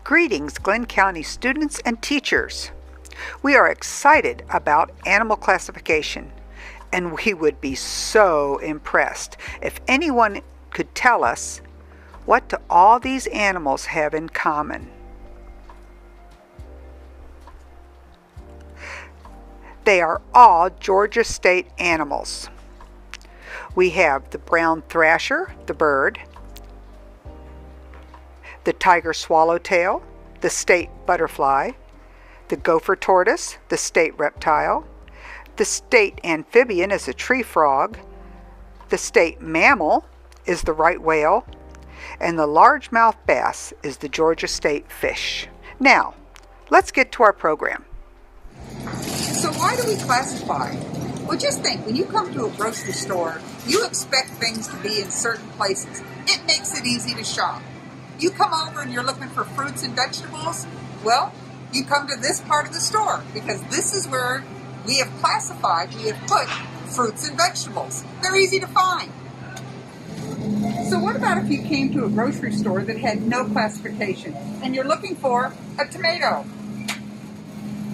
Greetings, Glenn County students and teachers. We are excited about animal classification, and we would be so impressed if anyone could tell us what do all these animals have in common. They are all Georgia state animals. We have the brown thrasher, the bird, the tiger swallowtail, the state butterfly, the gopher tortoise, the state reptile, the state amphibian is a tree frog, the state mammal is the right whale, and the largemouth bass is the Georgia state fish. Now, let's get to our program. So why do we classify? Well, just think, when you come to a grocery store, you expect things to be in certain places. It makes it easy to shop. You come over and you're looking for fruits and vegetables, well, you come to this part of the store because this is where we have classified, we have put fruits and vegetables. They're easy to find. So what about if you came to a grocery store that had no classification and you're looking for a tomato?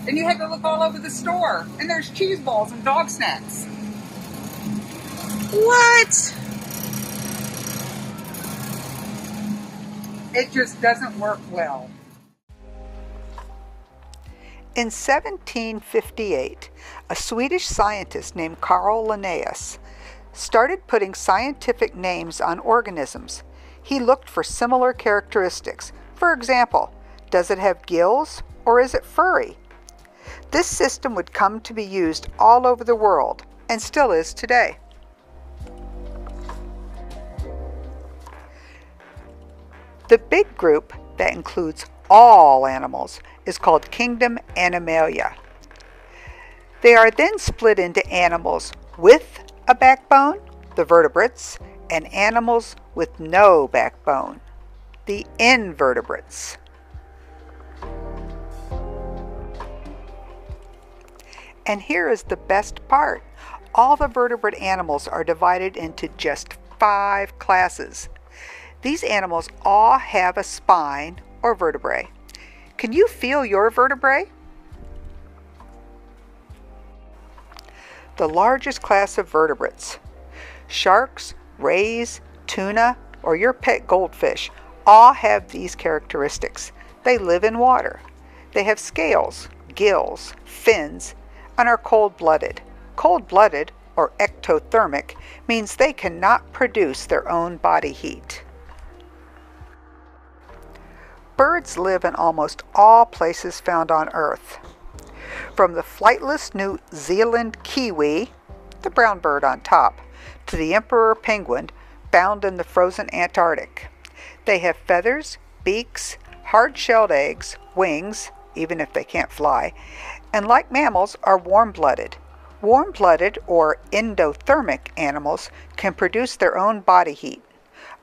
And you had to look all over the store and there's cheese balls and dog snacks. What? It just doesn't work well. In 1758, a Swedish scientist named Carl Linnaeus started putting scientific names on organisms. He looked for similar characteristics. For example, does it have gills or is it furry? This system would come to be used all over the world and still is today. The big group that includes all animals is called Kingdom Animalia. They are then split into animals with a backbone, the vertebrates, and animals with no backbone, the invertebrates. And here is the best part. All the vertebrate animals are divided into just 5 classes. These animals all have a spine or vertebrae. Can you feel your vertebrae? The largest class of vertebrates, sharks, rays, tuna, or your pet goldfish, all have these characteristics. They live in water. They have scales, gills, fins, and are cold-blooded. Cold-blooded, or ectothermic, means they cannot produce their own body heat. Birds live in almost all places found on Earth. From the flightless New Zealand kiwi, the brown bird on top, to the emperor penguin found in the frozen Antarctic. They have feathers, beaks, hard-shelled eggs, wings, even if they can't fly, and like mammals are warm-blooded. Warm-blooded or endothermic animals can produce their own body heat.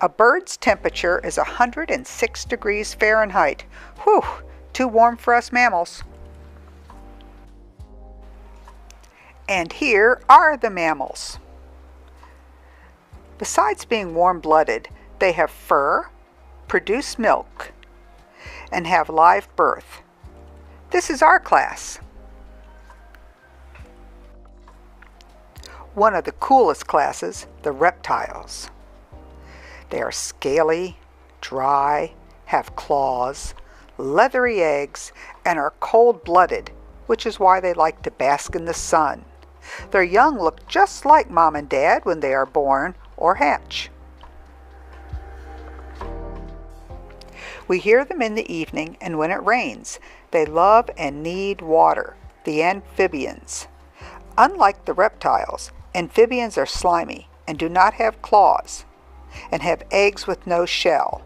A bird's temperature is 106 degrees Fahrenheit. Whew, too warm for us mammals. And here are the mammals. Besides being warm-blooded, they have fur, produce milk, and have live birth. This is our class. One of the coolest classes, the reptiles. They are scaly, dry, have claws, leathery eggs, and are cold-blooded, which is why they like to bask in the sun. Their young look just like mom and dad when they are born or hatch. We hear them in the evening and when it rains. They love and need water, the amphibians. Unlike the reptiles, amphibians are slimy and do not have claws, and have eggs with no shell.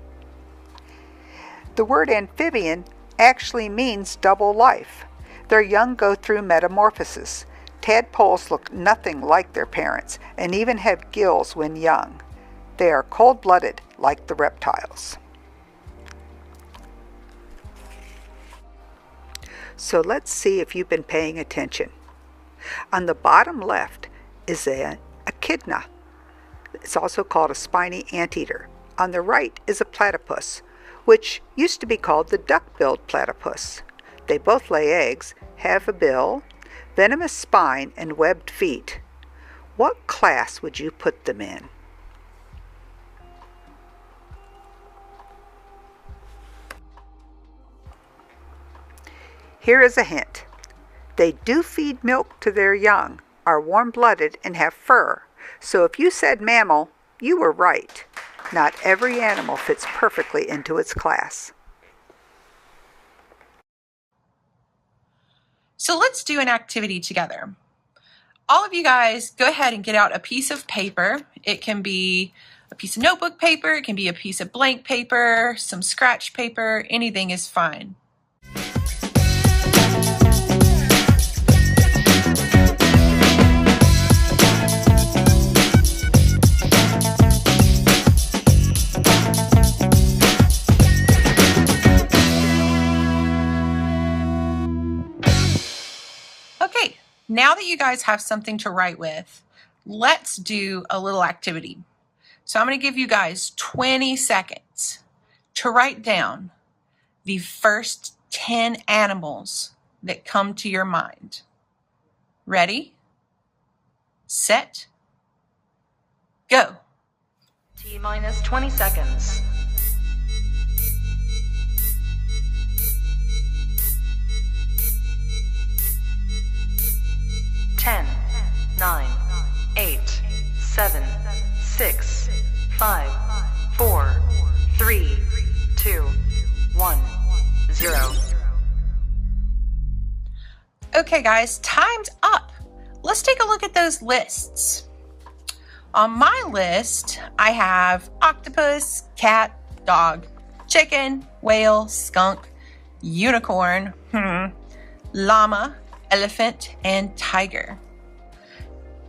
The word amphibian actually means double life. Their young go through metamorphosis. Tadpoles look nothing like their parents and even have gills when young. They are cold-blooded like the reptiles. So let's see if you've been paying attention. On the bottom left is a echidna. It's also called a spiny anteater. On the right is a platypus. which used to be called the duck-billed platypus. They both lay eggs, have a bill, venomous spine, and webbed feet. What class would you put them in? Here is a hint. They do feed milk to their young, are warm-blooded, and have fur. So if you said mammal, you were right. Not every animal fits perfectly into its class. So let's do an activity together. All of you guys go ahead and get out a piece of paper. It can be a piece of notebook paper, it can be a piece of blank paper, some scratch paper, anything is fine. Okay, now that you guys have something to write with, let's do a little activity. So I'm going to give you guys 20 seconds to write down the first 10 animals that come to your mind. Ready, set, go. T-minus 20 seconds. 10, 9, 8, 7, 6, 5, 4, 3, 2, 1, 0. Okay guys, time's up. Let's take a look at those lists. On my list, I have octopus, cat, dog, chicken, whale, skunk, unicorn, llama, elephant, and tiger.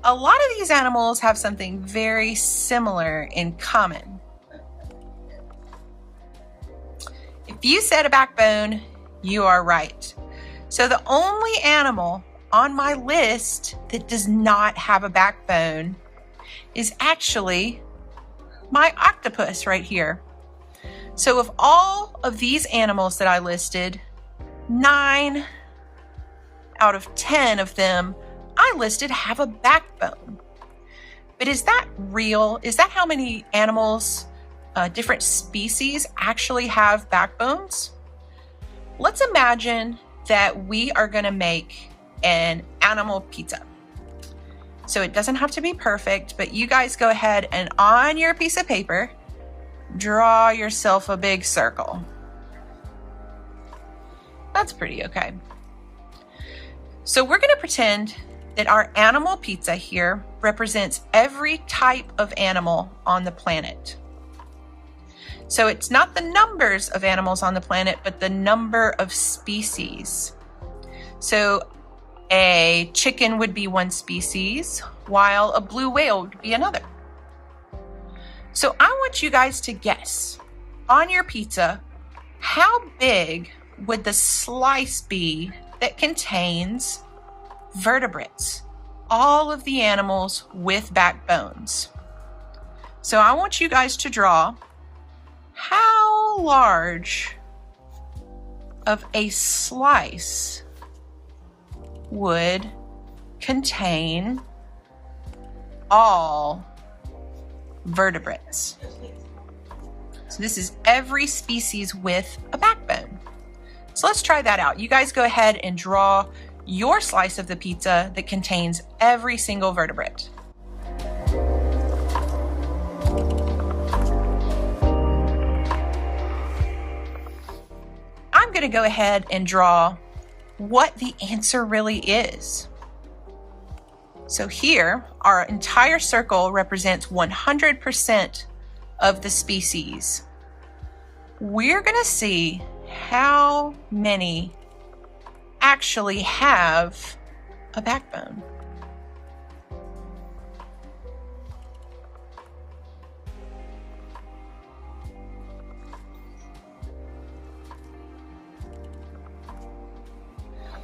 A lot of these animals have something very similar in common. If you said a backbone, you are right. So the only animal on my list that does not have a backbone is actually my octopus right here. So of all of these animals that I listed, 9 out of 10 of them I listed have a backbone. But is that real? Is that how many animals, different species actually have backbones? Let's imagine that we are going to make an animal pizza. So it doesn't have to be perfect, but you guys go ahead and on your piece of paper, draw yourself a big circle. That's pretty okay. So we're going to pretend that our animal pizza here represents every type of animal on the planet. So it's not the numbers of animals on the planet, but the number of species. So a chicken would be one species, while a blue whale would be another. So I want you guys to guess on your pizza, how big would the slice be that contains vertebrates, all of the animals with backbones? So I want you guys to draw how large of a slice would contain all vertebrates. So this is every species with a backbone. So let's try that out. You guys go ahead and draw your slice of the pizza that contains every single vertebrate. I'm going to go ahead and draw what the answer really is. So here, our entire circle represents 100% of the species. We're going to see how many actually have a backbone.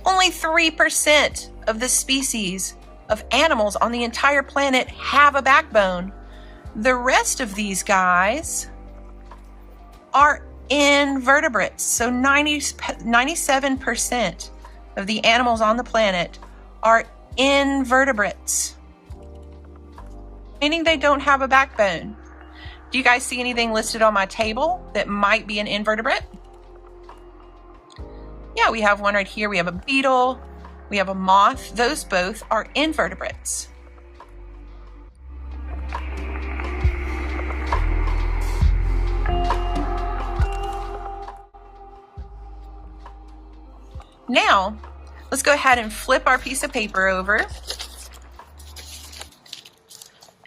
Only 3% of the species of animals on the entire planet have a backbone. The rest of these guys are invertebrates. So 97% of the animals on the planet are invertebrates, meaning they don't have a backbone. Do you guys see anything listed on my table that might be an invertebrate? Yeah, we have one right here. We have a beetle. We have a moth. Those both are invertebrates. Now, let's go ahead and flip our piece of paper over.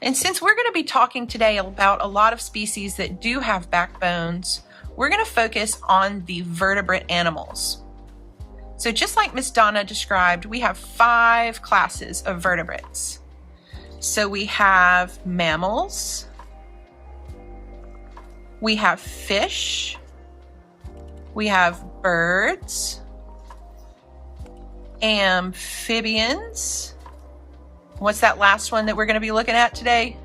And since we're going to be talking today about a lot of species that do have backbones, we're going to focus on the vertebrate animals. So just like Miss Donna described, we have 5 classes of vertebrates. So we have mammals, we have fish, we have birds, amphibians. What's that last one that we're going to be looking at today?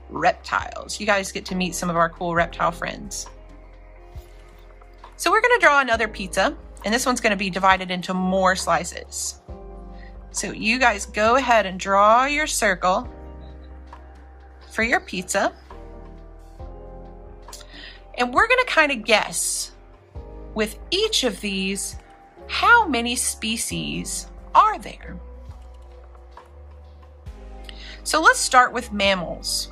Reptiles. You guys get to meet some of our cool reptile friends. So we're going to draw another pizza, and this one's going to be divided into more slices. So you guys go ahead and draw your circle for your pizza. And we're going to kind of guess with each of these, how many species are there? So let's start with mammals.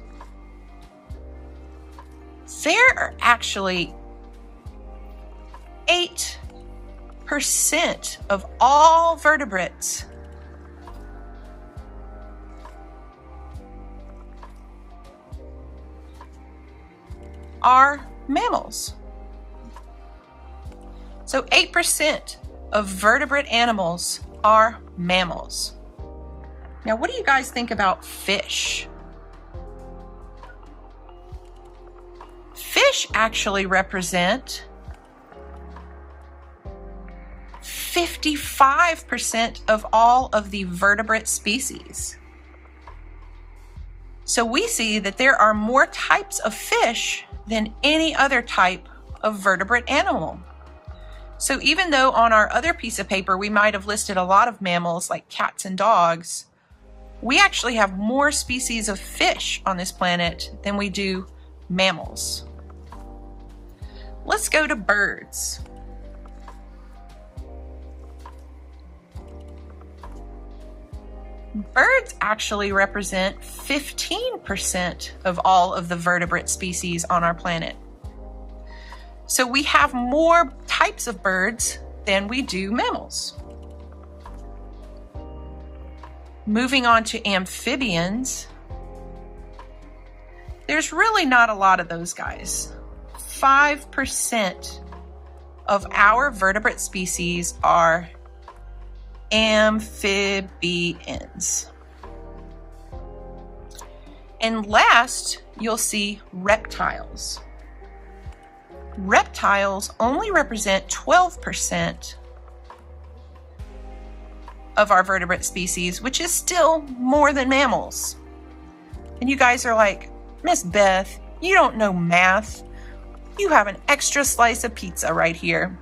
There are actually 8% of all vertebrates are mammals. So 8% of vertebrate animals are mammals. Now, what do you guys think about fish? Fish actually represent 55% of all of the vertebrate species. So we see that there are more types of fish than any other type of vertebrate animal. So even though on our other piece of paper we might have listed a lot of mammals like cats and dogs, we actually have more species of fish on this planet than we do mammals. Let's go to birds. Birds actually represent 15% of all of the vertebrate species on our planet. So we have more types of birds than we do mammals. Moving on to amphibians, there's really not a lot of those guys. 5% of our vertebrate species are amphibians. And last, you'll see reptiles. Reptiles only represent 12% of our vertebrate species, which is still more than mammals. And you guys are like, Miss Beth, you don't know math. You have an extra slice of pizza right here.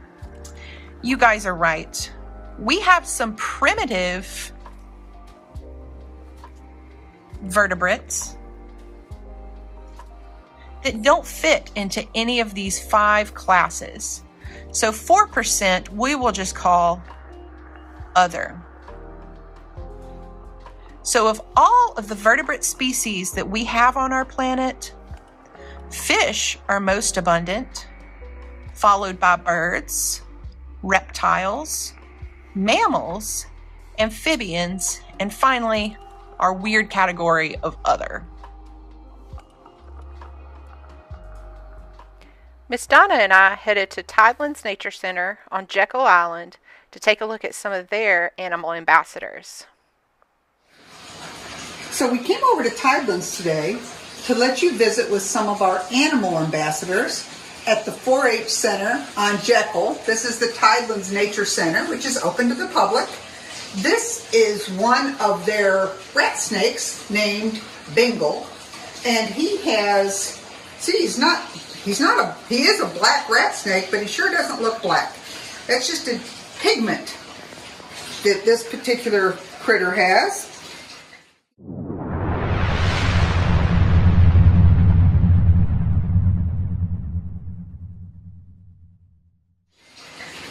You guys are right. We have some primitive vertebrates that don't fit into any of these 5 classes. So 4% we will just call other. So of all of the vertebrate species that we have on our planet, fish are most abundant, followed by birds, reptiles, mammals, amphibians, and finally, our weird category of other. Miss Donna and I headed to Tidelands Nature Center on Jekyll Island to take a look at some of their animal ambassadors. So we came over to Tidelands today to let you visit with some of our animal ambassadors at the 4-H Center on Jekyll. This is the Tidelands Nature Center, which is open to the public. This is one of their rat snakes named Bingle, and he has, see, he is a black rat snake, but he sure doesn't look black. That's just a pigment that this particular critter has.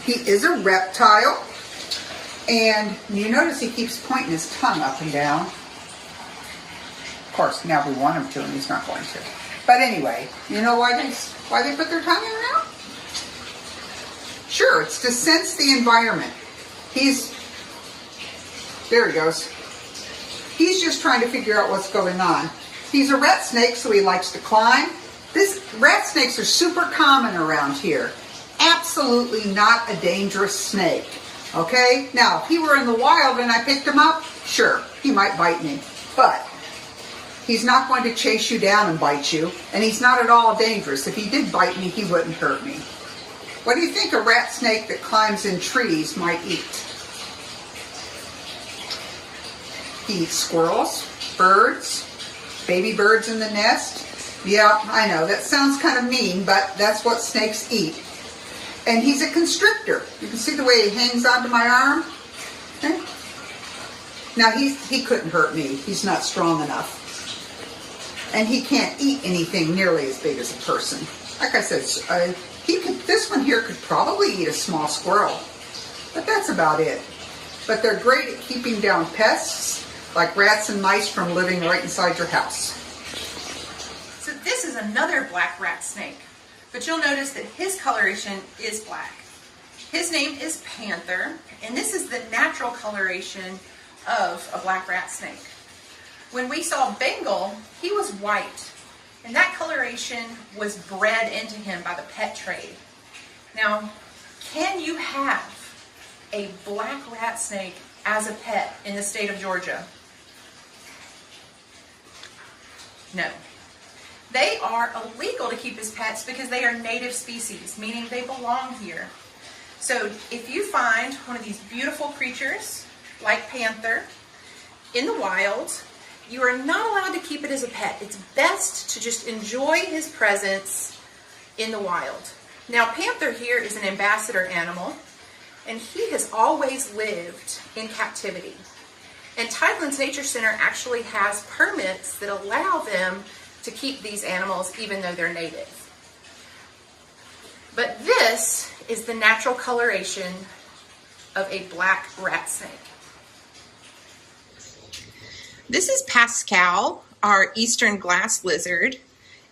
He is a reptile, and you notice he keeps pointing his tongue up and down. Of course, now we want him to, and he's not going to. But anyway, you know why they put their tongue in and out? Sure, it's to sense the environment. There he goes. He's just trying to figure out what's going on. He's a rat snake, so he likes to climb. Rat snakes are super common around here. Absolutely not a dangerous snake. Okay? Now, if he were in the wild and I picked him up, sure, he might bite me. But he's not going to chase you down and bite you, and he's not at all dangerous. If he did bite me, he wouldn't hurt me. What do you think a rat snake that climbs in trees might eat? He eats squirrels, birds, baby birds in the nest. Yeah, I know, that sounds kind of mean, but that's what snakes eat. And he's a constrictor. You can see the way he hangs onto my arm. Okay. Now, he couldn't hurt me. He's not strong enough. And he can't eat anything nearly as big as a person. Like I said, this one here could probably eat a small squirrel. But that's about it. But they're great at keeping down pests, like rats and mice, from living right inside your house. So this is another black rat snake. But you'll notice that his coloration is black. His name is Panther, and this is the natural coloration of a black rat snake. When we saw Bengal, he was white, and that coloration was bred into him by the pet trade. Now, can you have a black rat snake as a pet in the state of Georgia? No. They are illegal to keep as pets because they are native species, meaning they belong here. So if you find one of these beautiful creatures, like Panther, in the wild, you are not allowed to keep it as a pet. It's best to just enjoy his presence in the wild. Now, Panther here is an ambassador animal, and he has always lived in captivity. And Tidelands Nature Center actually has permits that allow them to keep these animals even though they're native. But this is the natural coloration of a black rat snake. This is Pascal, our eastern glass lizard.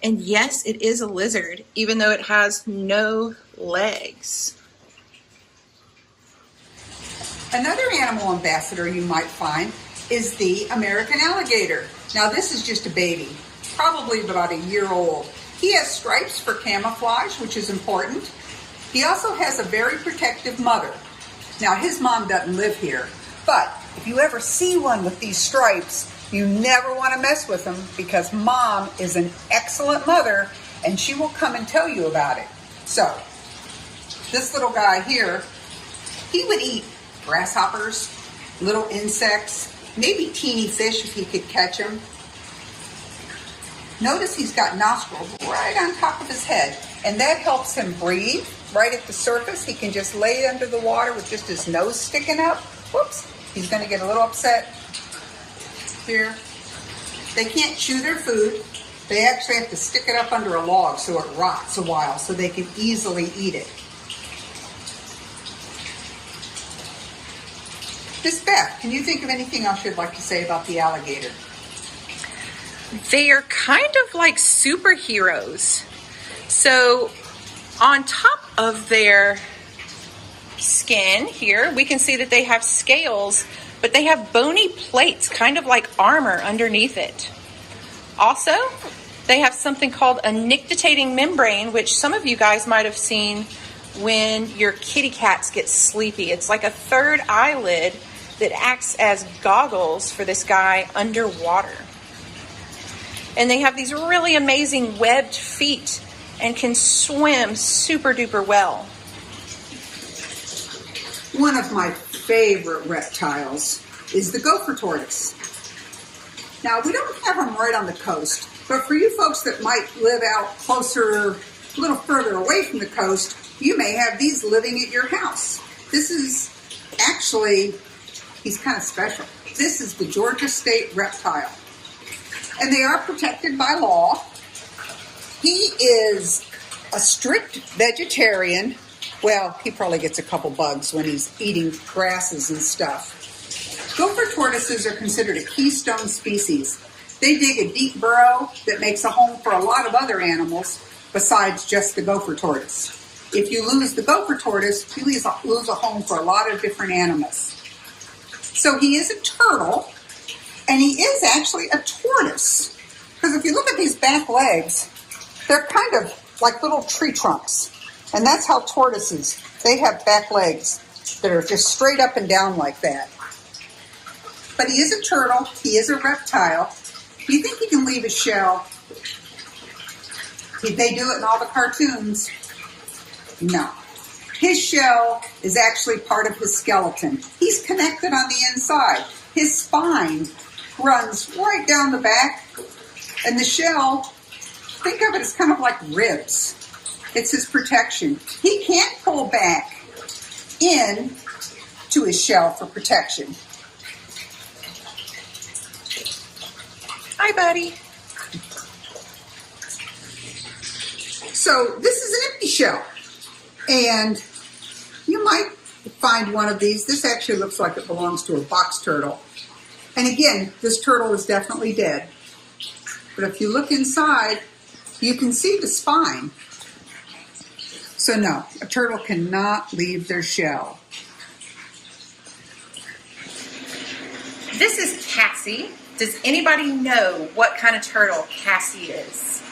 And yes, it is a lizard, even though it has no legs. Another animal ambassador you might find is the American alligator. Now, this is just a baby, probably about a year old. He has stripes for camouflage, which is important. He also has a very protective mother. Now, his mom doesn't live here, but if you ever see one with these stripes, you never want to mess with them because mom is an excellent mother and she will come and tell you about it. So, this little guy here, he would eat grasshoppers, little insects, maybe teeny fish if he could catch them. Notice he's got nostrils right on top of his head, and that helps him breathe right at the surface. He can just lay under the water with just his nose sticking up. Whoops, he's going to get a little upset here. They can't chew their food. They actually have to stick it up under a log so it rots a while so they can easily eat it. Miss Beth, can you think of anything else you'd like to say about the alligator? They are kind of like superheroes. So on top of their skin here, we can see that they have scales, but they have bony plates, kind of like armor underneath it. Also, they have something called a nictitating membrane, which some of you guys might have seen when your kitty cats get sleepy. It's like a third eyelid that acts as goggles for this guy underwater. And they have these really amazing webbed feet and can swim super duper well. One of my favorite reptiles is the gopher tortoise. Now, we don't have them right on the coast, but for you folks that might live out closer a little further away from the coast, you may have these living at your house. This is actually, he's kind of special. This is the Georgia State reptile. And they are protected by law. He is a strict vegetarian. Well, he probably gets a couple bugs when he's eating grasses and stuff. Gopher tortoises are considered a keystone species. They dig a deep burrow that makes a home for a lot of other animals besides just the gopher tortoise. If you lose the gopher tortoise, you lose a home for a lot of different animals. So he is a turtle, and he is actually a tortoise. Because if you look at these back legs, they're kind of like little tree trunks. And that's how tortoises, they have back legs that are just straight up and down like that. But he is a turtle. He is a reptile. Do you think he can leave his shell? Did they do it in all the cartoons? No. His shell is actually part of his skeleton. He's connected on the inside. His spine runs right down the back. And the shell, think of it as kind of like ribs. It's his protection. He can't pull back in to his shell for protection. Hi, buddy. So this is an empty shell. And you might find one of these. This actually looks like it belongs to a box turtle. And again, this turtle is definitely dead. But if you look inside, you can see the spine. So no, a turtle cannot leave their shell. This is Cassie. Does anybody know what kind of turtle Cassie is?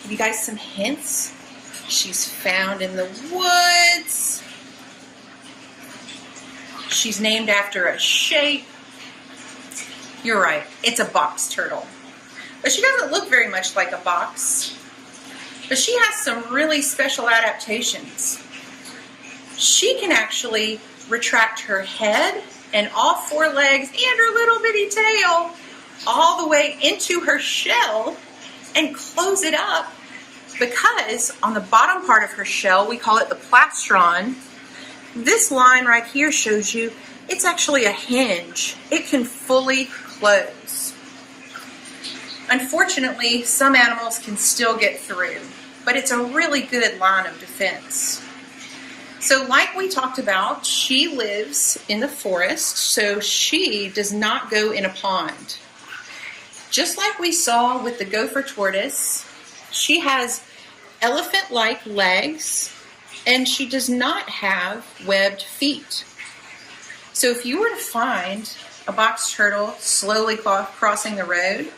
Give you guys some hints. She's found in the woods. She's named after a shape. You're right, it's a box turtle. But she doesn't look very much like a box. But she has some really special adaptations. She can actually retract her head and all four legs and her little bitty tail all the way into her shell and close it up, because on the bottom part of her shell, we call it the plastron. This line right here shows you it's actually a hinge. It can fully close. Unfortunately, some animals can still get through, but it's a really good line of defense. So like we talked about, she lives in the forest, so she does not go in a pond. Just like we saw with the gopher tortoise, she has elephant-like legs, and she does not have webbed feet. So if you were to find a box turtle slowly crossing the road,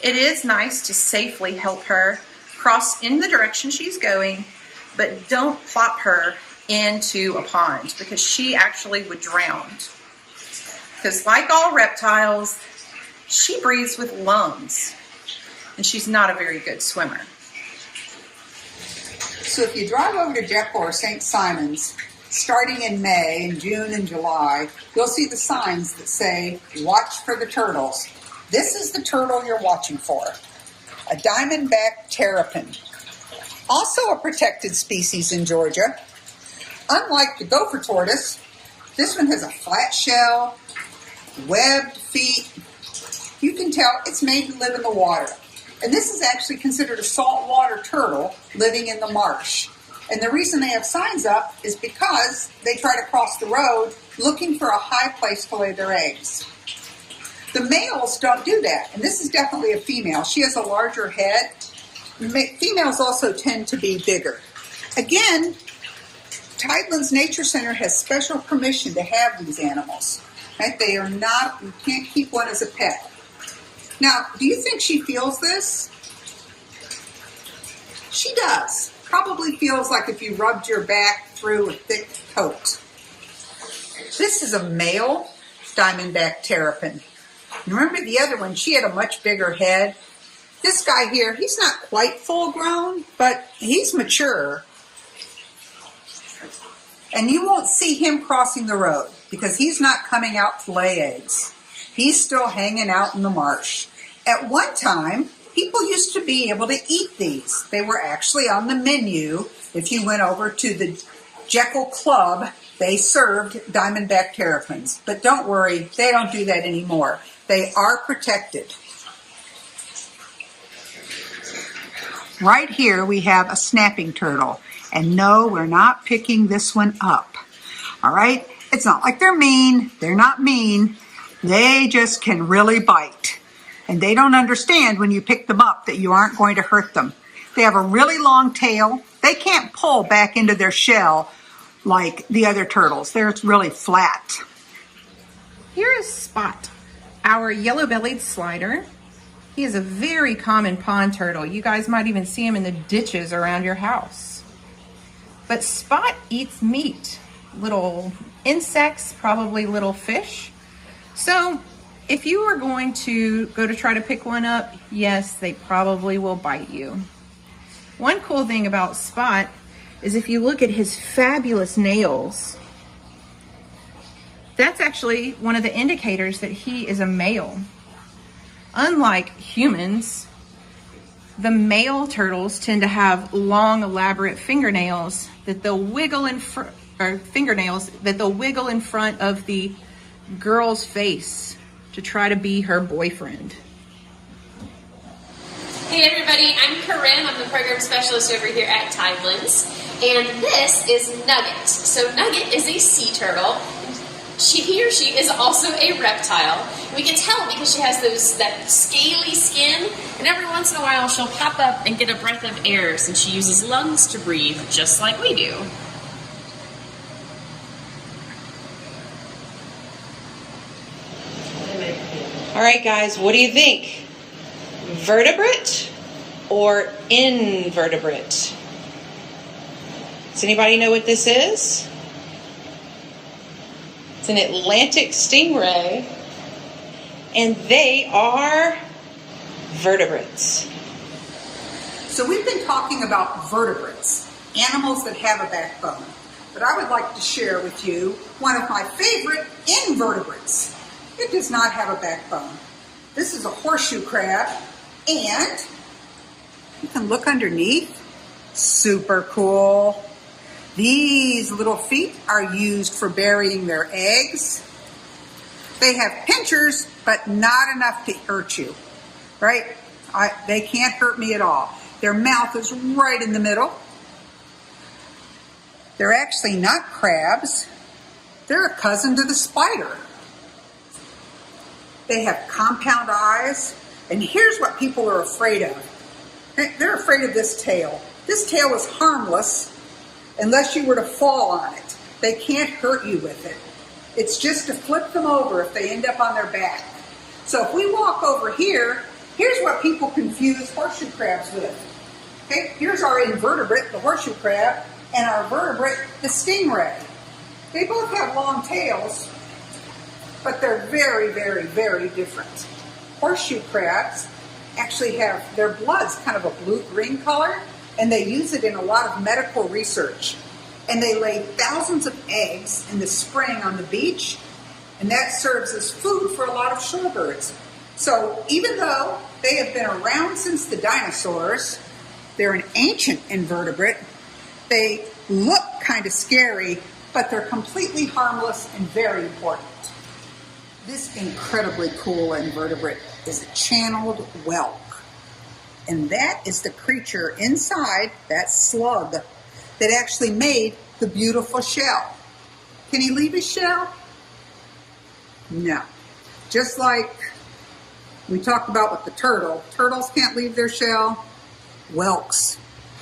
it is nice to safely help her cross in the direction she's going, but don't plop her into a pond, because she actually would drown. Because like all reptiles, she breathes with lungs, and she's not a very good swimmer. So if you drive over to Jekyll or St. Simon's, starting in May, in June and July, you'll see the signs that say, "Watch for the turtles." This is the turtle you're watching for, a diamondback terrapin, also a protected species in Georgia. Unlike the gopher tortoise, this one has a flat shell, webbed feet. You can tell it's made to live in the water. And this is actually considered a saltwater turtle living in the marsh. And the reason they have signs up is because they try to cross the road looking for a high place to lay their eggs. The males don't do that, and this is definitely a female. She has a larger head. Females also tend to be bigger. Again, Tidelands Nature Center has special permission to have these animals. Right? They are not, you can't keep one as a pet. Now, do you think she feels this? She does. Probably feels like if you rubbed your back through a thick coat. This is a male diamondback terrapin. Remember the other one, she had a much bigger head. This guy here, he's not quite full grown, but he's mature. And you won't see him crossing the road because he's not coming out to lay eggs. He's still hanging out in the marsh. At one time, People used to be able to eat these. They were actually on the menu. If you went over to the Jekyll Club, they served diamondback terrapins. But don't worry, they don't do that anymore. They are protected. Right here we have a snapping turtle. And no, we're not picking this one up. All right? It's not like they're mean. They're not mean. They just can really bite. And they don't understand when you pick them up that you aren't going to hurt them. They have a really long tail. They can't pull back into their shell like the other turtles. They're really flat. Here is Spot, our yellow-bellied slider. He is a very common pond turtle. You guys might even see him in the ditches around your house. But Spot eats meat, little insects, probably little fish. So if you are going to go to try to pick one up, yes, they probably will bite you. One cool thing about Spot is if you look at his fabulous nails, that's actually one of the indicators that he is a male. Unlike humans, the male turtles tend to have long, elaborate fingernails that they'll wiggle in front of the girl's face to try to be her boyfriend. Hey everybody, I'm Corinne. I'm the program specialist over here at Tidelands, and this is Nugget. So Nugget is a sea turtle. He or she is also a reptile. We can tell because she has that scaly skin, and every once in a while she'll pop up and get a breath of air since she uses lungs to breathe, just like we do. All right, guys, what do you think? Vertebrate or invertebrate? Does anybody know what this is? It's an Atlantic stingray, and they are vertebrates. So we've been talking about vertebrates, animals that have a backbone. But I would like to share with you one of my favorite invertebrates. It does not have a backbone. This is a horseshoe crab, and you can look underneath. Super cool. These little feet are used for burying their eggs. They have pinchers, but not enough to hurt you, right? They can't hurt me at all. Their mouth is right in the middle. They're actually not crabs. They're a cousin to the spider. They have compound eyes, and here's what people are afraid of. They're afraid of this tail. This tail is harmless unless you were to fall on it. They can't hurt you with it. It's just to flip them over if they end up on their back. So if we walk over here, here's what people confuse horseshoe crabs with. Okay, here's our invertebrate, the horseshoe crab, and our vertebrate, the stingray. They both have long tails, but they're very, very, very different. Horseshoe crabs actually have, their blood's kind of a blue-green color, and they use it in a lot of medical research. And they lay thousands of eggs in the spring on the beach, and that serves as food for a lot of shorebirds. So even though they have been around since the dinosaurs, they're an ancient invertebrate. They look kind of scary, but they're completely harmless and very important. This incredibly cool invertebrate is a channeled whelk. And that is the creature inside, that slug, that actually made the beautiful shell. Can he leave his shell? No. Just like we talked about with the turtle. Turtles can't leave their shell. Whelks,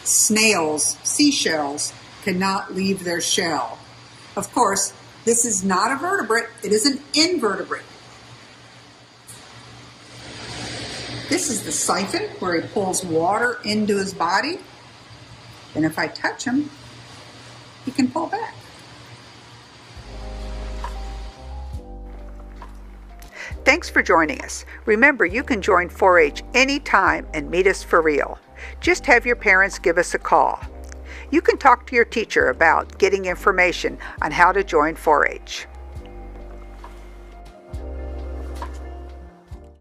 snails, seashells cannot leave their shell. Of course, this is not a vertebrate. It is an invertebrate. This is the siphon where he pulls water into his body. And if I touch him, he can pull back. Thanks for joining us. Remember, you can join 4-H anytime and meet us for real. Just have your parents give us a call. You can talk to your teacher about getting information on how to join 4-H.